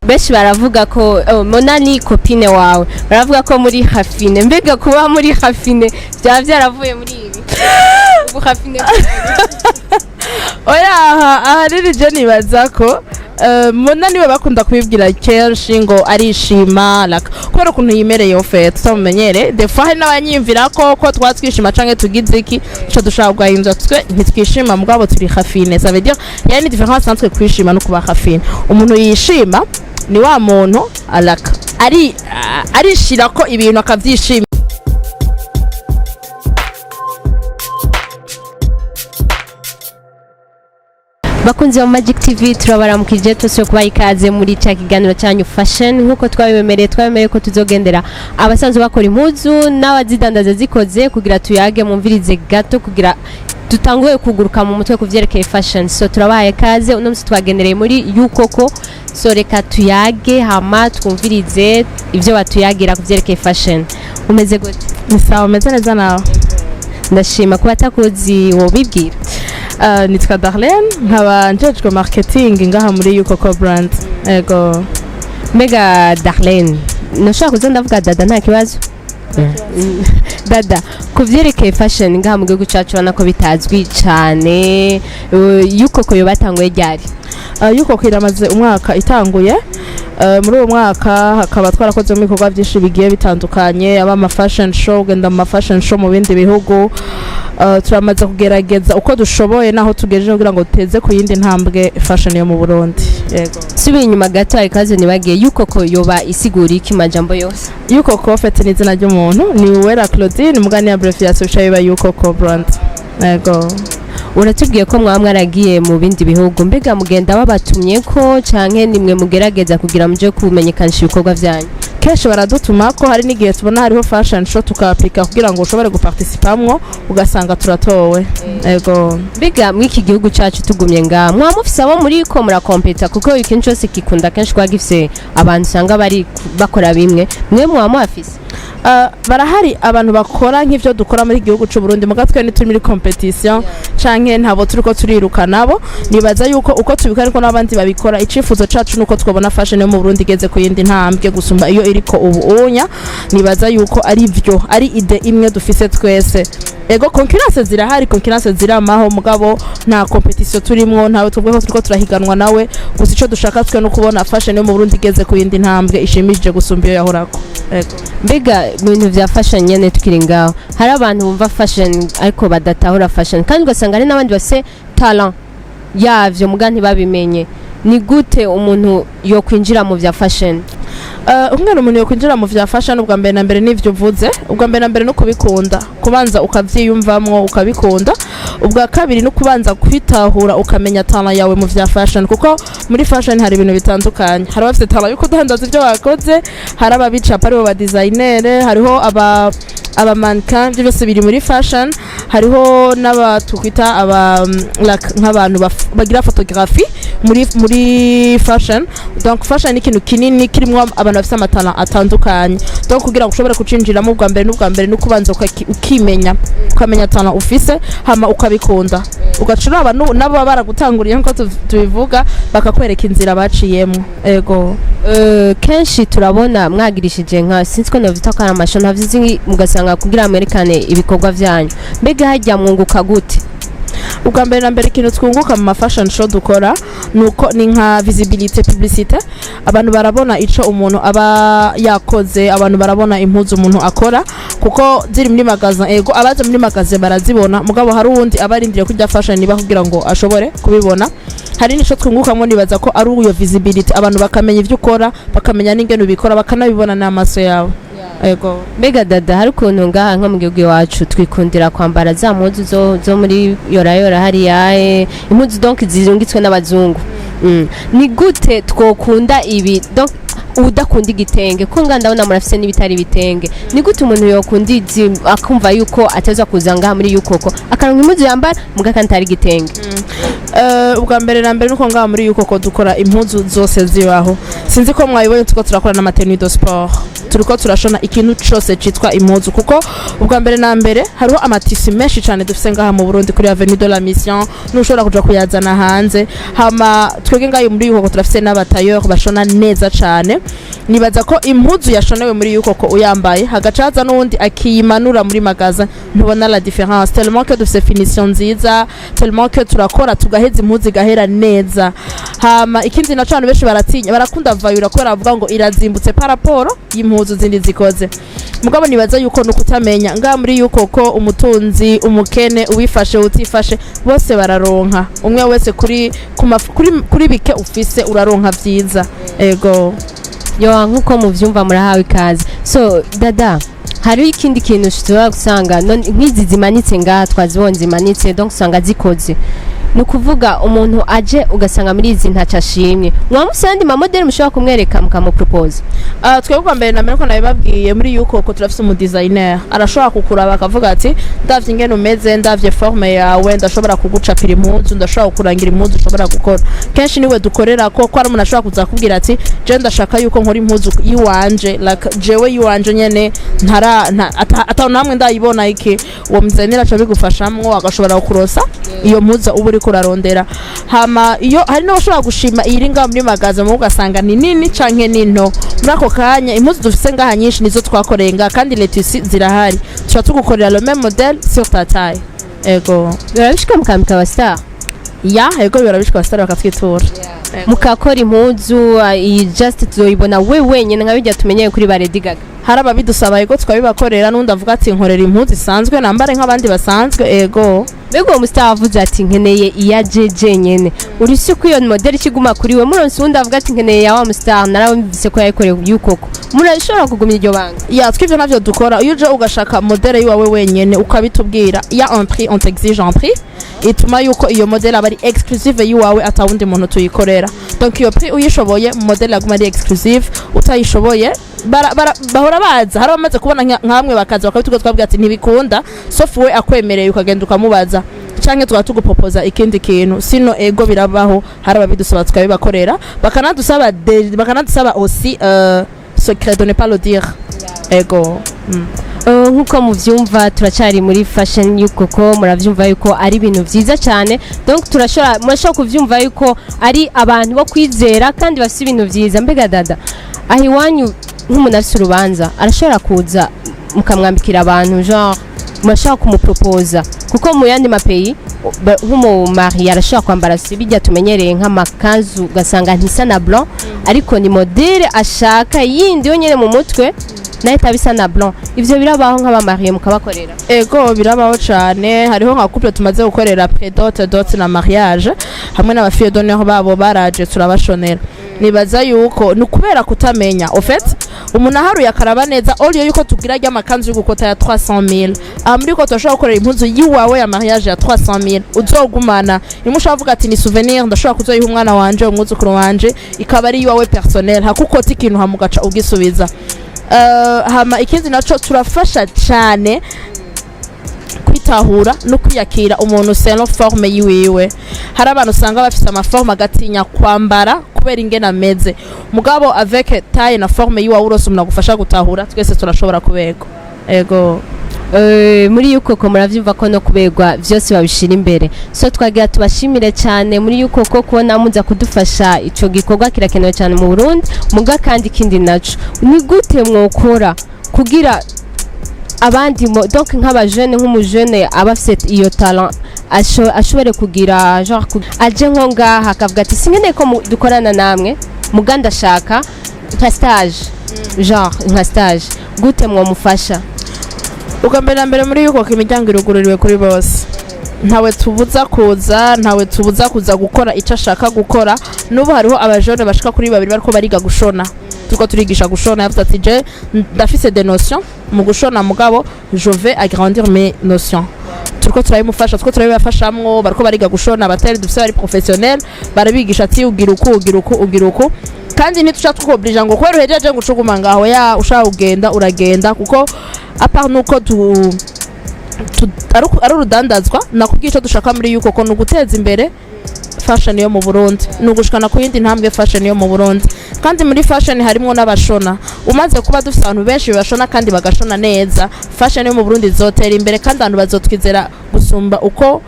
Beshi baravuga ko Mona ni copine wawe baravuga ko muri raffiné mbega kuba muri raffiné byaravuye muri ibi ubu raffiné oya aha riri je nibaza ko Mona niwe bakunda kubibwira kenshi ngo arishima kubera ukuntu yimereye ofete tutamumenyere des fois hari n'abanyimvira ko twatwishima canke tugize iki cyo dushaka guhindura twe ntitwishima mugabo turi raffiné ça veut dire il y a une différence entre kwishima no kuba raffiné umuntu yishima ni wa muntu arishira ko ibintu akavyishima. bakunzi wa Magic TV turabaramukije twese kuba ikaze muri cya kiganiro cyanyu fashion nkuko twabemereye ko tuzogendera abasanzwe bakora impuzu n'abazidandaza zikoze kugira tuyage mumvirize gato kugira dutanguye kuguruka mu mutwe kuvyerekeye fashion so turabaye kaze uno musi twagendereye muri ucoco so reka tuyage hama twumvirize ivyo batuyagira kuvyerekeye fashion. Umeze gute? Ni sawa, umeze neza nawe? Ndashima kuba takuzi wobibwira. Nitwa Darlène nkaba njejwe marketing ngaha muri ucoco brand. Ego Mega Darlène noshaka kuza ndavuga Dada nta kibazo. Dada kuvyerekeye fashion ngaha mu gihugu cyacu banako bitazwi cyane ucoco yo batanguye ryari? Ucoco iramaze umwaka itanguye muri uwo mwaka hakaba twarakoze mu bikorwa byinshi bigiye bitandukanye aba fashion show genda mu fashion show mu bindi bihugu turamaze kugerageza uko dushoboye naho tugejeje kugira ngo tuteze ku yindi ntambwe fashion yo mu Burundi. Yego subiye inyuma gato ikaze nibagiye ucoco yoba isigura iki majambo yose? Ucoco fete ni zina ry'umuntu ni Uwera Claudine mugani ya abbreviation shayiba ucoco brand. Yego uratubwiye ko mwaragiye mu bindi bihugu mbega mugenda babatumye ko canke nimwe mugerageza kugira muje kumenyekanisha ibikorwa vyanyu? Kenshi baradutuma ko hari n'igihe tubona hariho fashion show tukapika kugira ngo ushobore guparticipamwo ugasanga turatowe. Ego mbega mwiki gihugu cyacu tugumye nga mwamufise abo muri ko murakompeta kuko ikintu cyose kikunda kenshi kwa gifise abantu sanga bari bakora bimwe mwe mwamufise? Barahari abantu bakora nk'ivyo dukora muri gihugu cy'u Burundi mugatwe ni turi muri competition canke ntabo turiko turiruka nabo nibaza yuko uko tubikora ariko n'abandi babikora icifuzo cacu nuko twabona fashion yo mu Burundi igeze ku yindi ntambwe gusumba iyo iriko ubu unya nibaza yuko ari ide imwe dufise twese. Ego concurrence zirahari concurrence ziramaho mugabo nta competition turimwo ntawe tubwe ko turiko turahiganwa nawe gusa ico dushaka twe no kubona fashion yo mu Burundi igeze ku yindi ntambwe ishimije gusumba iyo yahorako. Ego mbega ibintu vya fashion nyene tukiri ngaho hari abantu bumva fashion ariko badatahura fashion kandi ugasanga ari n'abandi base talent yavyo muganti babimenye ni gute umuntu yo kwinjira mu vya fashion? Umwana umuntu yo kwinjira mu vya fashion ubwa mbere na mbere nivyo vuze ubwa mbere na mbere no kubikunda kubanza ukavyiyumvamwo ukabikunda ubwa kabiri no kubanza kwitahura ukamenya talent yawe mu vya fashion kuko muri fashion hari ibintu bitandukanye hari abafite talent yuko dandaza ibyo bakoze hari ababicapa ari ba designer hariho aba mannequin byose biri muri fashion hariho n'abatukwita nk'abantu bagira photography muri fashion donc fashion ni ikintu kinini kirimo abantu bafite amatala atandukanye donc kugira ngo ushobore kucinjiramo ubwa mbere no kubanza ukimenya ukamenya talent ufise hama ukabikunda ugacura abantu nabo baragutanguriye nko tubivuga bakakwereka inzira baciyemo. Ego kenshi turabona mwagirishije nka sinzi ko navita kana mashon havyizi mugasanga kugira amerikane ibikorwa vyanyu mbega hajya mwunguka gute? Ubwa mbere na mbere ikintu twunguka mu fashion show dukora nuko ni nka visibility publicité abantu barabona ico umuntu aba yakoze abantu barabona impuzu umuntu akora kuko ziri muri magazin. Ego abaje muri magazin barazibona mugabo hari uwundi abarindiriye kujya fashion niba kugira ngo ashobore kubibona hari nico twungukamwe nibaza ko ari uyo visibility abantu bakamenya ivyo ukora bakamenya n'ingene ubikora bakanabibona n'amaso yawe. Ego mbega Dada hari ukuntu ngaha nko mu gihugu iwacu twikundira kwambara za mpuzu zo muri yorayora hariya impuzu donc zirungitswe n'abazungu. Ni gute twokunda ibi donc udakunda igitenge ko ndabona murafise n'ibitari bitenge ni gute umuntu yokunda akumva yuko ateza kuza ngaha muri ucoco akaronka impuzu yambara mugakantari igitenge? Ubwa mbere na mbere nuko ngaha muri ucoco dukora impuzu zose zibaho sinzi ko mwabibonye tuko turakora n'amateni de sport turiko turashona ikintu cyose citwa impuzu kuko ubwa mbere na mbere hariho amatisi menshi cyane dufise ngaha mu Burundi kuri avenue de la Mission nushobora kuja kuyazana hanze hama twege ngayo muri yuko turafise n'abatailleur bashona neza cyane nibaza ko impuzu yashonewe muri yuko uyambaye hagacaza n'undi akiyimanura muri magaza ntubona la différence tellement que dufise finition nziza tellement que turakora tugaheza impuzu igahera neza hama ikindi naco abantu benshi baratinya barakunda vayura ko baravuga ngo irazimbutse par rapport y'impuzu zindi zikoze mugabo nibaza yuko nukutamenya nga muri yuko umutunzi umukene uwifashe utifashe bose bararonka umwe wese kuri bike ufise uraronka vyiza ego yo nkuko muvyumva murahawe ikaze so dada hari ikindi kintu ushobora gusanga nk'izi zimanitse ngaha twazibonye zimanitse donc usanga zikoze nukuvuga umuntu aje ugasanga muri izi ntaca ashimye mwamusandi ma model mushobora kumwereka mukamupropose twebwe mbere na mbere ko nabibabwiye muri yuko turafise umu designer arashobora kukuraba akavuga ati ndavye ingene umeze ndavye forme yawe ndashobora kugucapira impuzu ndashobora kukurangira impuzu ushobora gukora kenshi niwe dukorera ko ari umuntu ashobora kuza kubwira ati je ndashaka yuko nkora impuzu yiwanje like jewe yiwanje nyene ata namwe ndayibona iki uwo mdesigner aca bigufashamwo agashobora kukurosa iyo mpuzu uburi kurarondera hama iyo hari no bashobora gushima iringa muri magaza mu ugasanga ni nini canke ninto muri ako kanya impuzu dufise ngaha nyinshi nizo twakorenga kandi letisi zirahari tuba tugukorera le même modèle sur ta taille ego birabishika mukamika wa star ego birabishika wa star bakatwitura mukakora impuzu just tuzoyibona wenyene nka bijya tumenyeye kuri baredigaga hari ababidusaba ego twabibakorera n'undi avuga ati nkorera impuzu isanzwe nambare nk'abandi basanzwe ego bego Mustafa avuze ati nkeneye iya jeje nyene urisi ko iyo model kiguma kuri we muronse undi avuga ati nkeneye ya wa Mustafa narabumvise ko yayikoreye ucoco murashobora kugumya iryo banga twivyo navyo dukora iyo uje ugashaka model yiwawe wenyene ukabitubwira ya un prix on t'exige un prix ituma yuko iyo model aba ari exclusive yiwawe atawundi muntu tuyikorera donc iyo prix uyishoboye model aguma ari exclusive utayishoboye bahora baza hari abamaze kubona nkamwe bakaza bakabituga twabwira ati ntibikunda sauf we akwemereye ukagenda ukamubaza canke tugupropoza ikindi kintu sino ego birabaho hari ababidusaba tukabibakorera bakanadusaba aussi secret de ne pas le dire ego nkuko muvyumva turacari muri fashion y'ucoco muravyumva yuko ari ibintu vyiza cyane donc murashobora kuvyumva yuko ari abantu bo kwizera kandi bafite ibintu vyiza mbega dada ahi wanyu nk'umuntu afite urubanza arashobora kuza mukamwambikira abantu genre murashobora kumupropoza kuko mu yandi mapeyi nk'umumari arashobora kwambara bijya tumenyereye nk'amakanzu ugasanga ntisa na blanc ariko ni modele ashaka yindi yonyene mu mutwe nayo itabisa na blanc ivyo birabaho nk'abamariye mukabakorera ego birabaho cane hariho nka couple tumaze gukorera dot na mariage hamwe n'abafille d'honneur babo baraje turabashonera nibaza yuko nukubera kutamenya au fait umuntu aharuye akaraba neza oliyo yuko tugira rya makanzu y'ugukota ya 300,000 amuri ko toshobora gukorera impuzu yiwawe ya mariage ya 300,000 uzogumana nimushaka vuga ati ni souvenir ndashobora kuzoyiha umwana wanje umwuzukuru wanje ikaba ari yiwawe personnel hakukota ikintu hamugaca ugisubiza hama ikindi naco turafasha cyane kwitahura no kwiyakira umuntu selon forme yiwiwe hari abantu usanga bafite amaforme agatinya kwambara kubera ingena ameze mugabo avec taille na forme yiwawe urose umuntu agufasha gutahura twese turashobora kubego ego muri ucoco muravyumva ko no kubegwa vyose babishira imbere so twagira tubashimire cyane muri ucoco kubona muza kudufasha ico gikorwa kirakenewe cyane mu Burundi muga kandi kindi naco ni gute mwokora kugira abandi donc nk'abajene nk'umujene abafite iyo talent ashobore kugira genre aje nko ngaha akavuga ati sinkeneye ko dukorana namwe muganda shaka nka stage genre nka stage gute mwomufasha ugambera mbere muri yuko imiryango irugururiwe kuri bose ntawe tubuza kuza gukora icyo ashaka gukora n'ubu hariho abajone bashika kuri babiri bariko bariga gushona tuko turigisha gushona yavuze ati je ndafise des notions mu gushona mugabo je vais agrandir mes notions turiko turabimufasha turabibafashamwo bariko bariga gushona batari dufise bari professionnel barabigisha ati ugira uku kandi ntituca tukobrija ngo kwero hejeje ngucuguma ngaho ya ushaka ugenda uragenda kuko apart nuko ari urudandazwa nakubwiye icyo dushaka muri yuko no guteza imbere fashion yo mu Burundi nugushikana ku yindi ntambwe fashion yo mu Burundi kandi muri fashion harimo n'abashona umaze kuba dufite abantu benshi bashona kandi bagashona neza fashion yo mu Burundi zotera imbere kandi abantu bazotwizera gusumba uko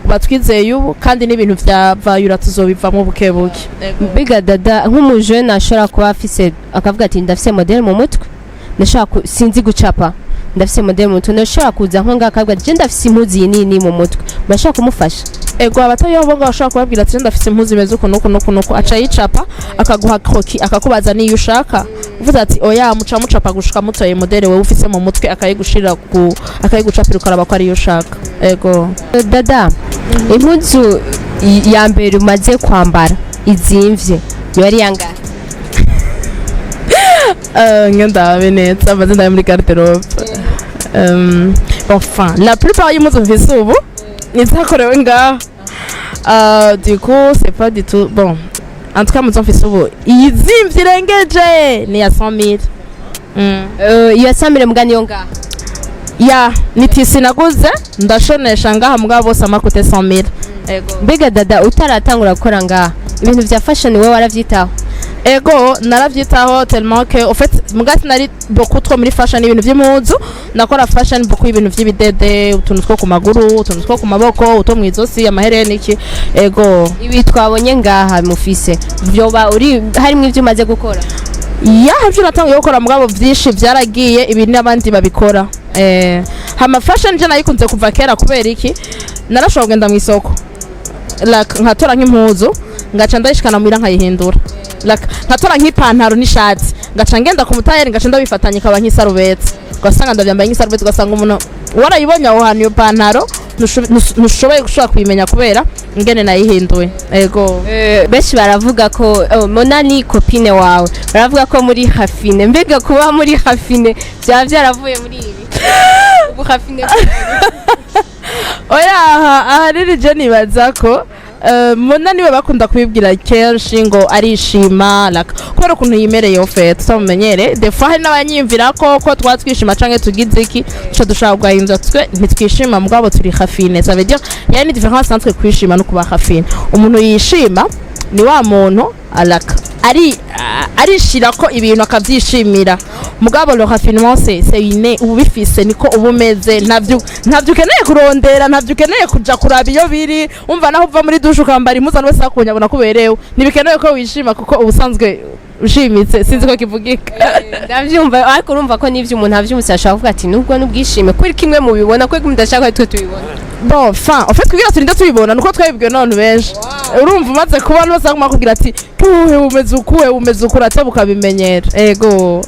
batwizeye ubu kandi n'ibintu vya vayura tuzobivamo bukebuke. Biga Dada nk'umujene ashobora kuba afise akavuga ati ndafise model mu mutwe ndashaka sinzi gucapa ndafise model mu mutwe ndashaka kuza nko ngakavuga je ndafise impuzi nini mu mutwe bashaka kumufasha ego abatayobo ngo bashaka kubabwira ati ndafise impuzi meze uko nuko aca yicapa akaguha kroki akakubaza niyo ushaka uvuze ati oya mucapa gushika mutoye model wewe ufise mu mutwe akayigushira ku akayigucapira ukaraba ko ari yo ushaka. Ego Dada impuzu ya mbere umaze kwambara izimvye yari yangana ngenda benetsa maze ndaye muri garde-robe enfin la plupart y'impuzu mfise ubu nizakorewe ngaha du coup c'est pas du tout bon en tout cas muzo mfise ubu izimvye irengeje ni ya 100 000 iyo 100 000 mugani yo ngaha ya nitisi naguze ndashonesha ngaha mugabo bose amakote 100 000. Ego mbega Dada utaratangura gukora ngaha ibintu vya fashion wewe waravyitaho? Ego naravyitaho tellement que en fait mugati nari beaucoup trop muri fashion ibintu vy'impuzu nakora fashion beaucoup ibintu vy'ibidede utuntu two ku maguru utuntu two ku maboko uto mwizosi amahereni iki. Ego ibi twabonye ngaha mufise byoba uri harimo ivyo umaze gukora ya havyo natangiye gukora mugabo vyinshi vyaragiye ibindi n'abandi babikora. Hama fashion je nayikunze kuva kera kubera iki narashobora kugenda mu isoko nkatora nk'impuzu ngaca ndayishikana muira nkayihindura nkatora nk'ipantaro n'ishati ngaca ngenda ku mutayeri ngaca ndabifatanya ikaba nk'isarubeti ugasanga ndavyambaye nk'isarubeti ugasanga umuntu warayibonye aho hantu iyo pantaro ntushoboye gushobora kuyimenya kubera ingene nayihinduye. Ego benshi baravuga ko Mona ni copine wawe baravuga ko muri raffiné mbega kuba muri raffiné byaba byaravuye muri ibi ubu raffiné oya aha riri je nibaza ko Mona niwe bakunda kubibwira kenshi ngo arishima kubera ukuntu yimereye ofete tumumenyere des fois hari n'abanyimvira ko twatwishima canke tugize iki cyo dushaka guhindura twe ntitwishima mugabo turi raffiné ça veut dire il y a une différence entre kwishima no kuba raffiné. Umuntu yishima ni wa muntu arishira ko ibintu akavyishimira mugabo le raffinement c'est une ubifise niko ubumeze ntavyo ukeneye kurondera ntavyo ukeneye kuja kuraba iyo biri umva naho uva muri dushe ukambara impuzu wese akunyabona kuberewe nibikenewe ko wishima kuko ubusanzwe ushimitse sinzi ko kivugika ndavyumva ariko urumva ko nivyo umuntu avyumvise ashaka kuvuga ati nubwo nubwishime kuri kimwe mu bibona ko mudashaka twe tubibona bon fin en fait kugira turinde tubibona nuko twebwe none benshi urumva umaze kubona bose kugira ati tuhe umeze ukurate bukabimenyera. Ego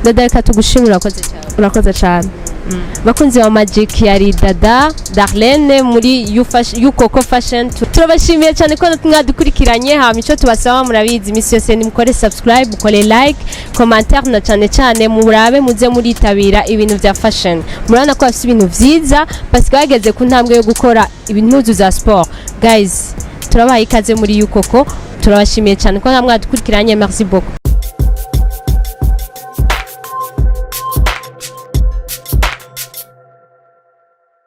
Dada reka tugushimira urakoze cyane bakunzi wa Magic yari Dada Darlène muri ucoco fashion turabashimiye cyane ko mwadukurikiranye hama ico tubasaba murabizi imisi yose nimukore subscribe mukore like commentaire na cyane murabe muze muritabira ibintu vya fashion murana ko afite ibintu vyiza parce que bageze ku ntambwe yo gukora ibintu za sport guys turabaye ikaze muri ucoco turabashimiye cyane ko mwadukurikiranye merci beaucoup.